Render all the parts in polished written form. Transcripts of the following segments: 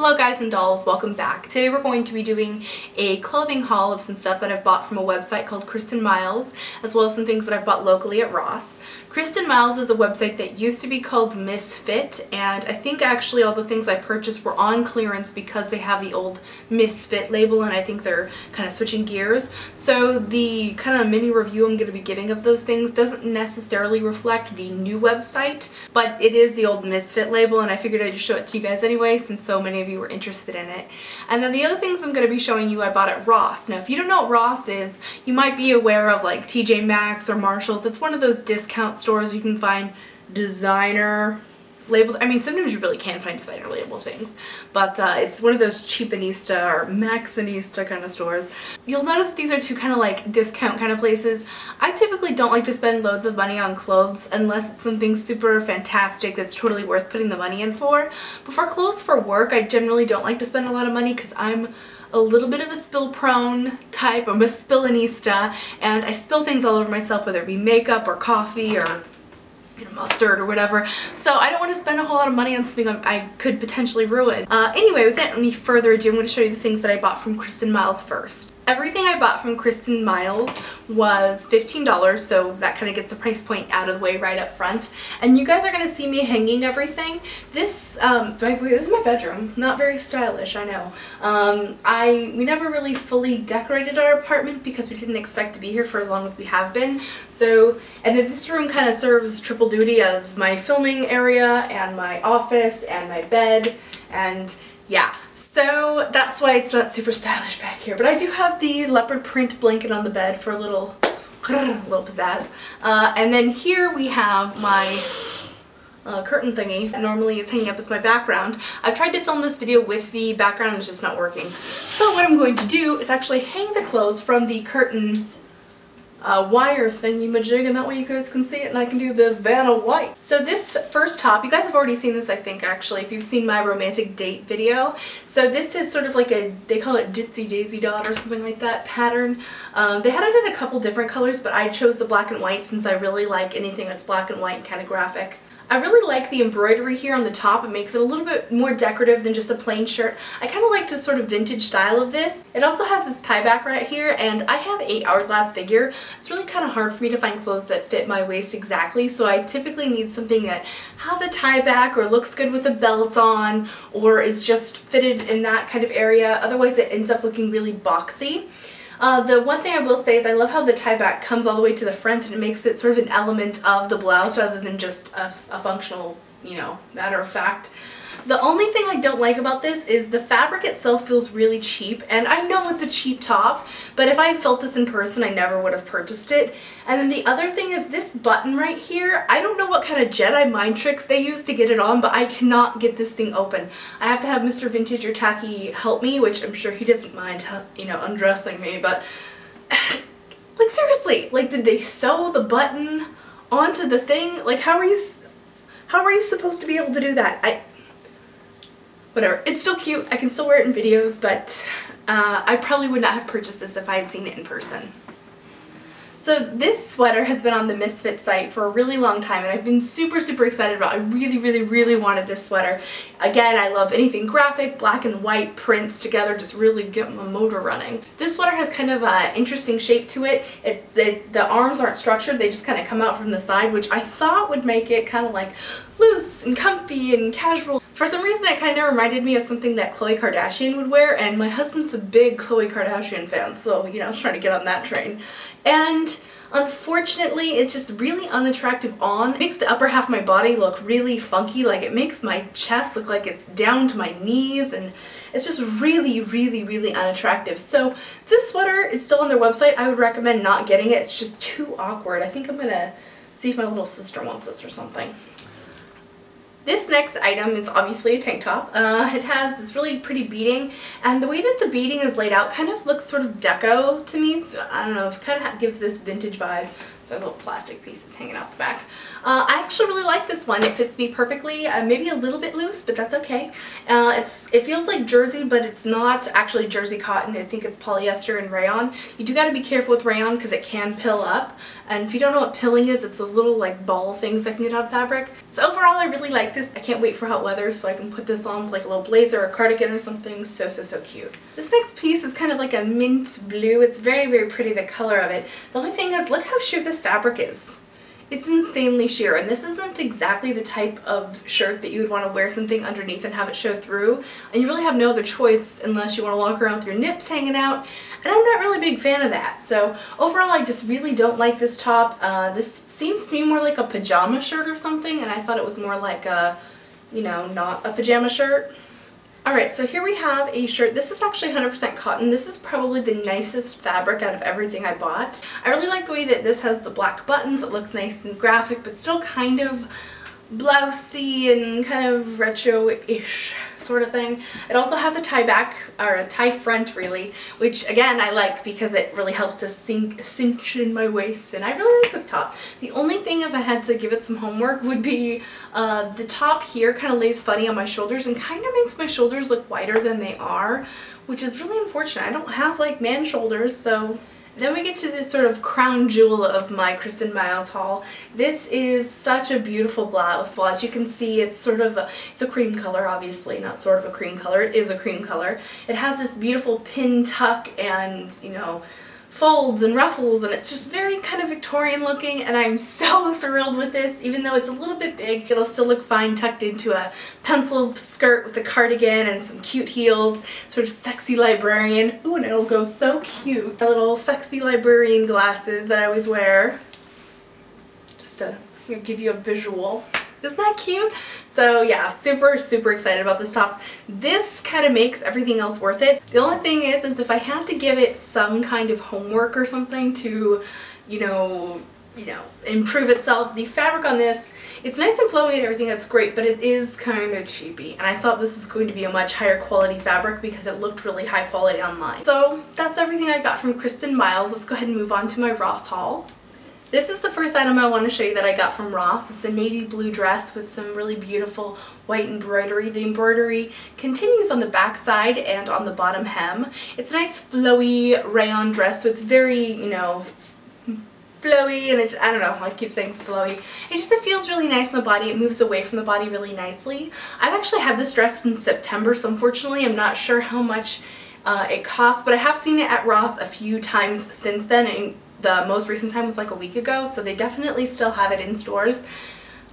Hello guys and dolls, welcome back. Today we're going to be doing a clothing haul of some stuff that I've bought from a website called Kristin Miles, as well as some things that I've bought locally at Ross. Kristin Miles is a website that used to be called Misfit, and I think actually all the things I purchased were on clearance because they have the old Misfit label, and I think they're kind of switching gears. So the kind of mini review I'm going to be giving of those things doesn't necessarily reflect the new website, but it is the old Misfit label, and I figured I'd just show it to you guys anyway since so many of you were interested in it. And then the other things I'm going to be showing you I bought at Ross. Now if you don't know what Ross is, you might be aware of like TJ Maxx or Marshalls. It's one of those discount stores you can find designer labeled. I mean, sometimes you really can find designer labeled things, but it's one of those cheapanista or maxinista kind of stores. You'll notice that these are two kind of like discount kind of places. I typically don't like to spend loads of money on clothes unless it's something super fantastic that's totally worth putting the money in for. But for clothes for work, I generally don't like to spend a lot of money because I'm a little bit of a spill prone type. I'm a spillinista, and I spill things all over myself, whether it be makeup or coffee or mustard or whatever, so I don't want to spend a whole lot of money on something I could potentially ruin. Anyway, without any further ado, I'm going to show you the things that I bought from Kristin Miles first. Everything I bought from Kristin Miles was $15, so that kind of gets the price point out of the way right up front. And you guys are going to see me hanging everything. This, this is my bedroom. Not very stylish, I know. We never really fully decorated our apartment because we didn't expect to be here for as long as we have been. So, and then this room kind of serves triple duty as my filming area and my office and my bed, and yeah, so that's why it's not super stylish back here. But I do have the leopard print blanket on the bed for a little pizzazz. And then here we have my curtain thingy that normally is hanging up as my background. I've tried to film this video with the background, it's just not working. So what I'm going to do is actually hang the clothes from the curtain wire thingy-majig, and that way you guys can see it and I can do the Vanna White. So this first top, you guys have already seen this I think actually if you've seen my romantic date video. So this is sort of like a, they call it Ditsy Daisy Dot or something like that pattern. They had it in a couple different colors, but I chose the black and white since I really like anything that's black and white and kind of graphic. I really like the embroidery here on the top. It makes it a little bit more decorative than just a plain shirt. I kind of like this sort of vintage style of this. It also has this tie back right here, and I have an hourglass figure. It's really kind of hard for me to find clothes that fit my waist exactly, so I typically need something that has a tie back or looks good with a belt on or is just fitted in that kind of area. Otherwise it ends up looking really boxy. The one thing I will say is I love how the tie back comes all the way to the front and it makes it sort of an element of the blouse rather than just a functional, you know, matter of fact. The only thing I don't like about this is the fabric itself feels really cheap, and I know it's a cheap top, but if I had felt this in person I never would have purchased it. And then the other thing is this button right here, I don't know what kind of Jedi mind tricks they use to get it on, but I cannot get this thing open. I have to have Mr. Vintage or Tacky help me, which I'm sure he doesn't mind, you know, undressing me, but like seriously, like did they sew the button onto the thing? Like how are you supposed to be able to do that? Whatever. It's still cute. I can still wear it in videos, but I probably would not have purchased this if I had seen it in person. So this sweater has been on the Misfit site for a really long time, and I've been super excited about it. I really wanted this sweater. Again, I love anything graphic, black and white prints together, just really get my motor running. This sweater has kind of an interesting shape to it. The arms aren't structured, they just kind of come out from the side, which I thought would make it kind of like loose and comfy and casual. For some reason it kind of reminded me of something that Khloe Kardashian would wear, and my husband's a big Khloe Kardashian fan, so you know, I was trying to get on that train. And unfortunately it's just really unattractive on. It makes the upper half of my body look really funky, like it makes my chest look like it's down to my knees, and it's just really unattractive. So this sweater is still on their website. I would recommend not getting it. It's just too awkward. I think I'm gonna see if my little sister wants this or something. This next item is obviously a tank top. It has this really pretty beading, and the way that the beading is laid out kind of looks sort of deco to me, so I don't know, it kind of gives this vintage vibe. So little plastic pieces hanging out the back. I actually really like this one. It fits me perfectly, maybe a little bit loose, but that's okay. It feels like jersey, but it's not actually jersey cotton. I think it's polyester and rayon. You do got to be careful with rayon because it can pill up. And if you don't know what pilling is, it's those little like ball things that can get out of fabric. So overall, I really like this. I can't wait for hot weather so I can put this on with like a little blazer or a cardigan or something. So, so, so cute. This next piece is kind of like a mint blue. It's very, very pretty, the color of it. The only thing is, look how sheer this fabric is. It's insanely sheer, and this isn't exactly the type of shirt that you would want to wear something underneath and have it show through, and you really have no other choice unless you want to walk around with your nips hanging out, and I'm not really a big fan of that. So overall, I just really don't like this top. This seems to me more like a pajama shirt or something, and I thought it was more like a, you know, not a pajama shirt. Alright, so here we have a shirt. This is actually 100% cotton. This is probably the nicest fabric out of everything I bought. I really like the way that this has the black buttons. It looks nice and graphic, but still kind of blousey and kind of retro-ish sort of thing. It also has a tie back, or a tie front really, which again I like because it really helps to cinch in my waist, and I really like this top. The only thing, if I had to give it some homework, would be the top here kind of lays funny on my shoulders and kind of makes my shoulders look wider than they are, which is really unfortunate. I don't have like man shoulders, so. Then we get to this sort of crown jewel of my Kristin Miles haul. This is such a beautiful blouse. Well, as you can see, it's sort of it's a cream color, obviously, not sort of a cream color. It is a cream color. It has this beautiful pin tuck and, you know, folds and ruffles, and it's just very kind of Victorian looking, and I'm so thrilled with this. Even though it's a little bit big, it'll still look fine tucked into a pencil skirt with a cardigan and some cute heels, sort of sexy librarian. Ooh, and it'll go so cute. The little sexy librarian glasses that I always wear. Just to give you a visual. Isn't that cute? So yeah, super, super excited about this top. This kind of makes everything else worth it. The only thing is if I had to give it some kind of homework or something to, you know, improve itself, the fabric on this, it's nice and flowy and everything, that's great, but it is kind of cheapy. And I thought this was going to be a much higher quality fabric because it looked really high quality online. So that's everything I got from Kristin Miles. Let's go ahead and move on to my Ross haul. This is the first item I want to show you that I got from Ross. It's a navy blue dress with some really beautiful white embroidery. The embroidery continues on the back side and on the bottom hem. It's a nice flowy rayon dress, so it's very, you know, flowy, and I don't know, I keep saying flowy. It feels really nice on the body. It moves away from the body really nicely. I've actually had this dress in September, so unfortunately I'm not sure how much it costs, but I have seen it at Ross a few times since then, and the most recent time was like a week ago, so they definitely still have it in stores.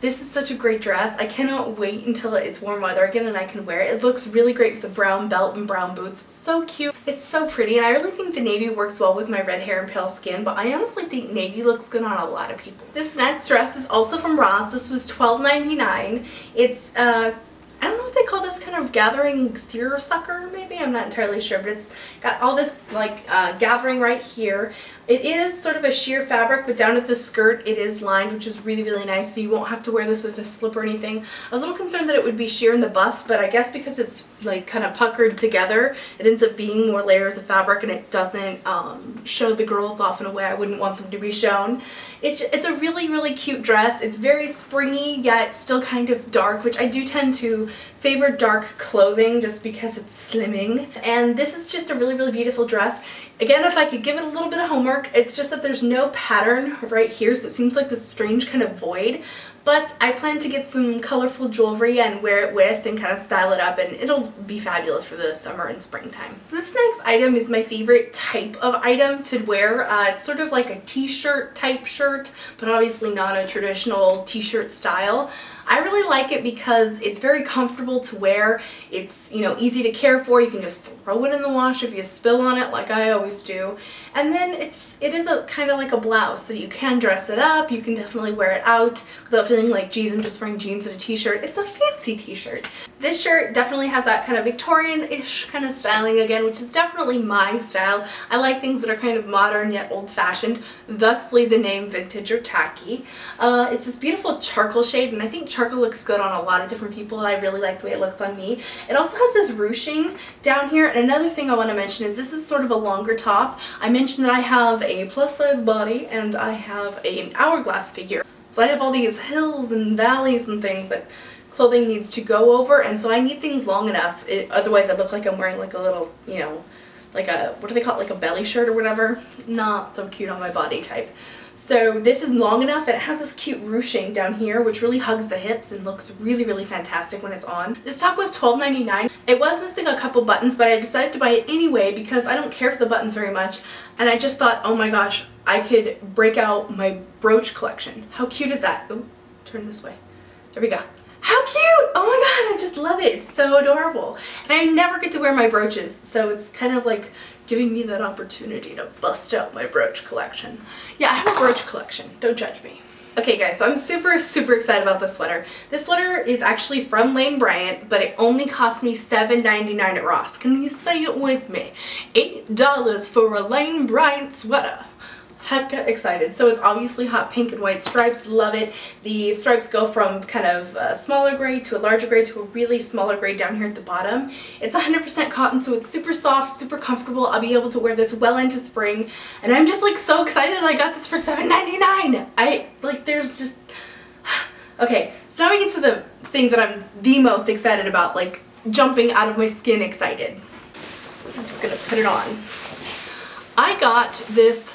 This is such a great dress. I cannot wait until it's warm weather again and I can wear it. It looks really great with a brown belt and brown boots. So cute. It's so pretty, and I really think the navy works well with my red hair and pale skin, but I honestly think navy looks good on a lot of people. This next dress is also from Ross. This was $12.99. It's I don't know what they call this, kind of gathering seersucker maybe, I'm not entirely sure, but it's got all this like gathering right here. It is sort of a sheer fabric, but down at the skirt it is lined, which is really, really nice, so you won't have to wear this with a slip or anything. I was a little concerned that it would be sheer in the bust, but I guess because it's like kind of puckered together, it ends up being more layers of fabric and it doesn't show the girls off in a way I wouldn't want them to be shown. It's a really, really cute dress. It's very springy yet still kind of dark, which I do tend to favor dark clothing just because it's slimming. And this is just a really, really beautiful dress. Again, if I could give it a little bit of homework, it's just that there's no pattern right here, so it seems like this strange kind of void. But I plan to get some colorful jewelry and wear it with and kind of style it up, and it'll be fabulous for the summer and springtime. So this next item is my favorite type of item to wear. It's sort of like a t-shirt type shirt, but obviously not a traditional t-shirt style. I really like it because it's very comfortable to wear. It's, you know, easy to care for. You can just throw it in the wash if you spill on it like I always do. And then it is a kind of like a blouse, so you can dress it up. You can definitely wear it out without feeling like, geez, I'm just wearing jeans and a t-shirt. It's a fancy t-shirt. This shirt definitely has that kind of Victorian-ish kind of styling again, which is definitely my style. I like things that are kind of modern yet old-fashioned, thusly the name vintage or tacky. It's this beautiful charcoal shade, and I think charcoal looks good on a lot of different people. I really like the way it looks on me. It also has this ruching down here, and another thing I want to mention is this is sort of a longer top. I mentioned that I have a plus-size body and I have an hourglass figure. So I have all these hills and valleys and things that clothing needs to go over, and so I need things long enough. Otherwise I look like I'm wearing like a little, you know, like a, what do they call it, like a belly shirt or whatever. Not so cute on my body type. So this is long enough and it has this cute ruching down here which really hugs the hips and looks really, really fantastic when it's on. This top was $12.99. It was missing a couple buttons, but I decided to buy it anyway because I don't care for the buttons very much, and I just thought, oh my gosh, I could break out my brooch collection. How cute is that? Ooh, turn this way. There we go. How cute! Oh my god, I just love it. It's so adorable. And I never get to wear my brooches, so it's kind of like giving me that opportunity to bust out my brooch collection. Yeah, I have a brooch collection. Don't judge me. Okay guys, so I'm super, super excited about this sweater. This sweater is actually from Lane Bryant, but it only cost me $7.99 at Ross. Can you say it with me? $8 for a Lane Bryant sweater. Heck excited. So it's obviously hot pink and white stripes. Love it. The stripes go from kind of a smaller gray to a larger gray to a really smaller gray down here at the bottom. It's 100% cotton, so it's super soft, super comfortable. I'll be able to wear this well into spring, and I'm just like so excited that I got this for $7.99. There's just okay, so now we get to the thing that I'm the most excited about, like jumping out of my skin excited. I'm just gonna put it on. I got this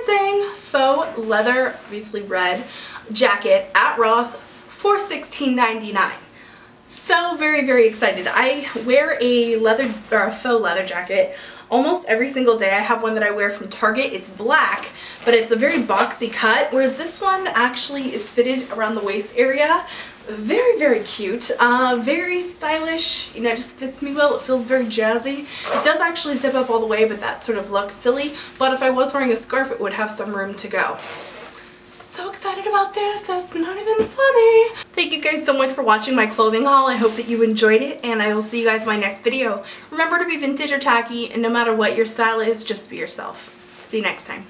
amazing faux leather, obviously red, jacket at Ross for $16.99. So very, very excited. I wear a leather or a faux leather jacket almost every single day. I have one that I wear from Target. It's black, but it's a very boxy cut, whereas this one actually is fitted around the waist area. Very, very cute, very stylish, you know, it just fits me well. It feels very jazzy. It does actually zip up all the way, but that sort of looks silly, but if I was wearing a scarf it would have some room to go. So excited about this, so it's not even funny. Thank you guys so much for watching my clothing haul. I hope that you enjoyed it, and I will see you guys in my next video. Remember to be vintage or tacky, and no matter what your style is, just be yourself. See you next time.